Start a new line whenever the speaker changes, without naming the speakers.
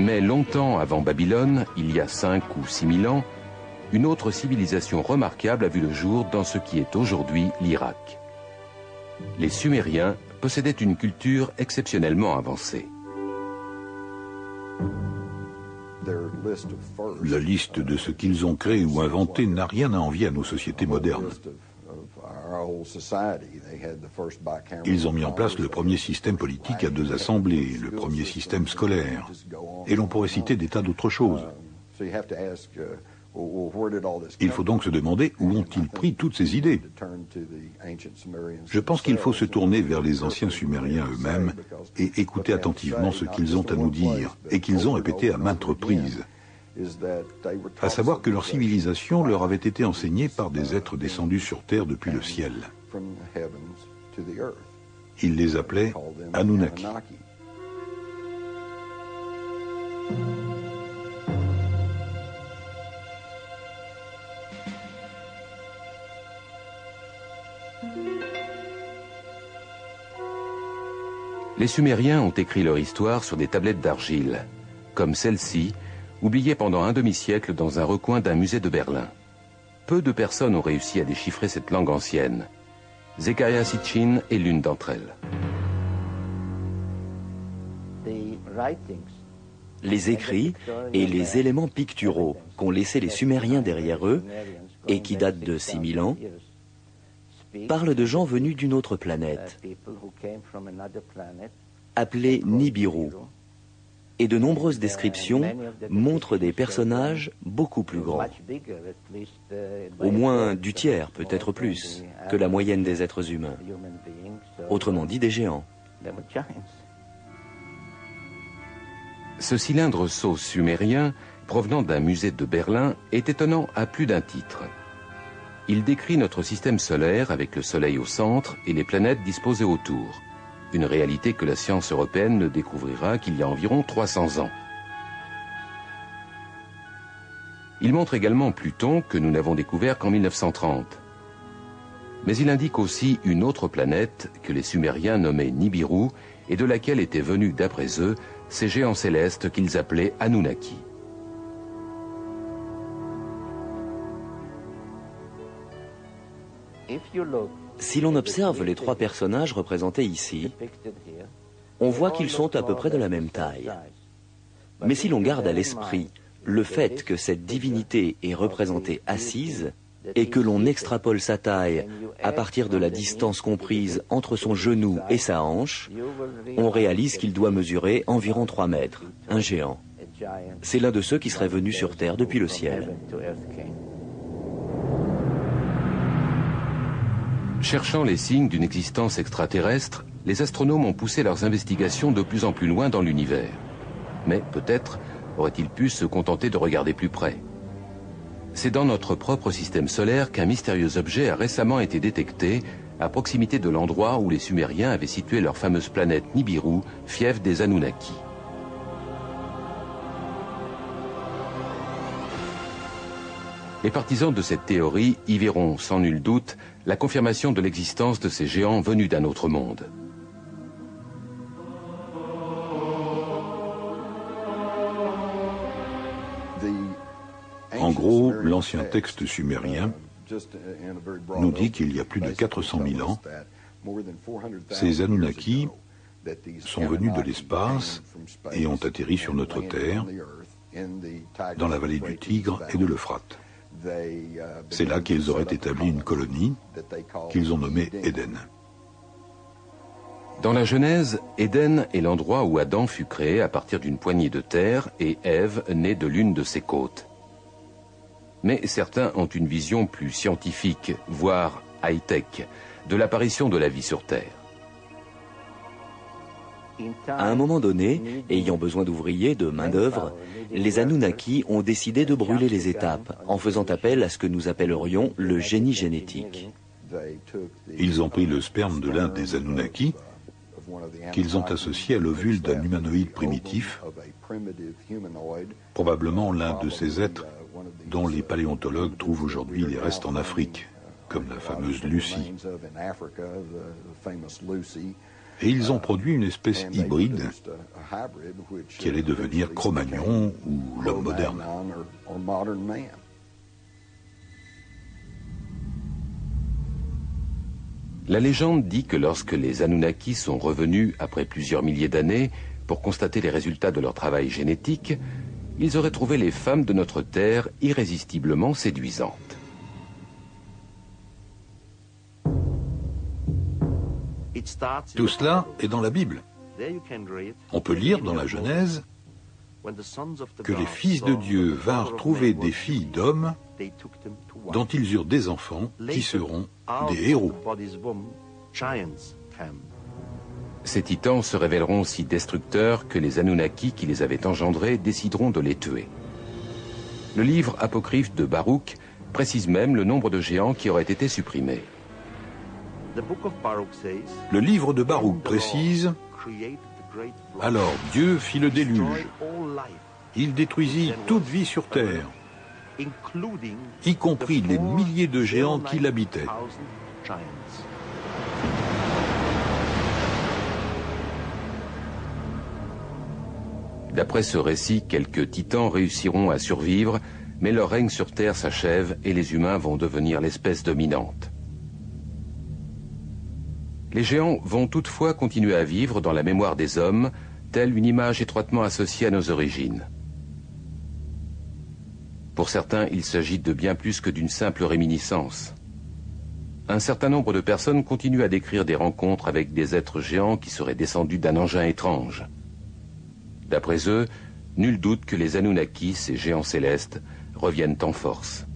Mais longtemps avant Babylone, il y a 5 ou 6 000 ans, une autre civilisation remarquable a vu le jour dans ce qui est aujourd'hui l'Irak. Les Sumériens possédaient une culture exceptionnellement avancée.
La liste de ce qu'ils ont créé ou inventé n'a rien à envier à nos sociétés modernes. Ils ont mis en place le premier système politique à 2 assemblées, le premier système scolaire, et l'on pourrait citer des tas d'autres choses. Il faut donc se demander où ont-ils pris toutes ces idées. Je pense qu'il faut se tourner vers les anciens Sumériens eux-mêmes et écouter attentivement ce qu'ils ont à nous dire et qu'ils ont répété à maintes reprises. À savoir que leur civilisation leur avait été enseignée par des êtres descendus sur terre depuis le ciel. Ils les appelaient Anunnaki.
Les Sumériens ont écrit leur histoire sur des tablettes d'argile, comme celle-ci, oubliée pendant un demi-siècle dans un recoin d'un musée de Berlin. Peu de personnes ont réussi à déchiffrer cette langue ancienne. Zecharia Sitchin est l'une d'entre elles.
Les écrits et les éléments picturaux qu'ont laissés les Sumériens derrière eux, et qui datent de 6000 ans, parlent de gens venus d'une autre planète, appelée Nibiru, et de nombreuses descriptions montrent des personnages beaucoup plus grands, au moins du tiers, peut-être plus, que la moyenne des êtres humains, autrement dit des géants.
Ce cylindre sceau sumérien, provenant d'un musée de Berlin, est étonnant à plus d'un titre. Il décrit notre système solaire avec le Soleil au centre et les planètes disposées autour. Une réalité que la science européenne ne découvrira qu'il y a environ 300 ans. Il montre également Pluton que nous n'avons découvert qu'en 1930. Mais il indique aussi une autre planète que les Sumériens nommaient Nibiru et de laquelle étaient venus, d'après eux, ces géants célestes qu'ils appelaient Anunnaki.
Si l'on observe les 3 personnages représentés ici, on voit qu'ils sont à peu près de la même taille. Mais si l'on garde à l'esprit le fait que cette divinité est représentée assise et que l'on extrapole sa taille à partir de la distance comprise entre son genou et sa hanche, on réalise qu'il doit mesurer environ 3 mètres, un géant. C'est l'un de ceux qui serait venu sur Terre depuis le ciel.
Cherchant les signes d'une existence extraterrestre, les astronomes ont poussé leurs investigations de plus en plus loin dans l'univers. Mais peut-être auraient-ils pu se contenter de regarder plus près. C'est dans notre propre système solaire qu'un mystérieux objet a récemment été détecté à proximité de l'endroit où les Sumériens avaient situé leur fameuse planète Nibiru, fief des Anunnaki. Les partisans de cette théorie y verront sans nul doute la confirmation de l'existence de ces géants venus d'un autre monde.
En gros, l'ancien texte sumérien nous dit qu'il y a plus de 400 000 ans, ces Anunnaki sont venus de l'espace et ont atterri sur notre Terre, dans la vallée du Tigre et de l'Euphrate. C'est là qu'ils auraient établi une colonie qu'ils ont nommée Éden.
Dans la Genèse, Éden est l'endroit où Adam fut créé à partir d'une poignée de terre et Ève née de l'une de ses côtes. Mais certains ont une vision plus scientifique, voire high-tech, de l'apparition de la vie sur Terre.
À un moment donné, ayant besoin d'ouvriers, de main-d'œuvre, les Anunnaki ont décidé de brûler les étapes, en faisant appel à ce que nous appellerions le génie génétique.
Ils ont pris le sperme de l'un des Anunnaki, qu'ils ont associé à l'ovule d'un humanoïde primitif, probablement l'un de ces êtres dont les paléontologues trouvent aujourd'hui les restes en Afrique, comme la fameuse Lucie. et ils ont produit une espèce hybride qui allait devenir Cro-Magnon ou l'homme moderne.
La légende dit que lorsque les Anunnaki sont revenus après plusieurs milliers d'années pour constater les résultats de leur travail génétique, ils auraient trouvé les femmes de notre Terre irrésistiblement séduisantes.
Tout cela est dans la Bible. On peut lire dans la Genèse que les fils de Dieu vinrent trouver des filles d'hommes dont ils eurent des enfants qui seront des héros.
Ces titans se révéleront si destructeurs que les Anunnaki qui les avaient engendrés décideront de les tuer. Le livre apocryphe de Baruch précise même le nombre de géants qui auraient été supprimés.
Le livre de Baruch précise: alors Dieu fit le déluge. Il détruisit toute vie sur terre, y compris les milliers de géants qui l'habitaient.
D'après ce récit, quelques titans réussiront à survivre, mais leur règne sur Terre s'achève et les humains vont devenir l'espèce dominante. Les géants vont toutefois continuer à vivre dans la mémoire des hommes, telle une image étroitement associée à nos origines. Pour certains, il s'agit de bien plus que d'une simple réminiscence. Un certain nombre de personnes continuent à décrire des rencontres avec des êtres géants qui seraient descendus d'un engin étrange. D'après eux, nul doute que les Anunnaki, ces géants célestes, reviennent en force.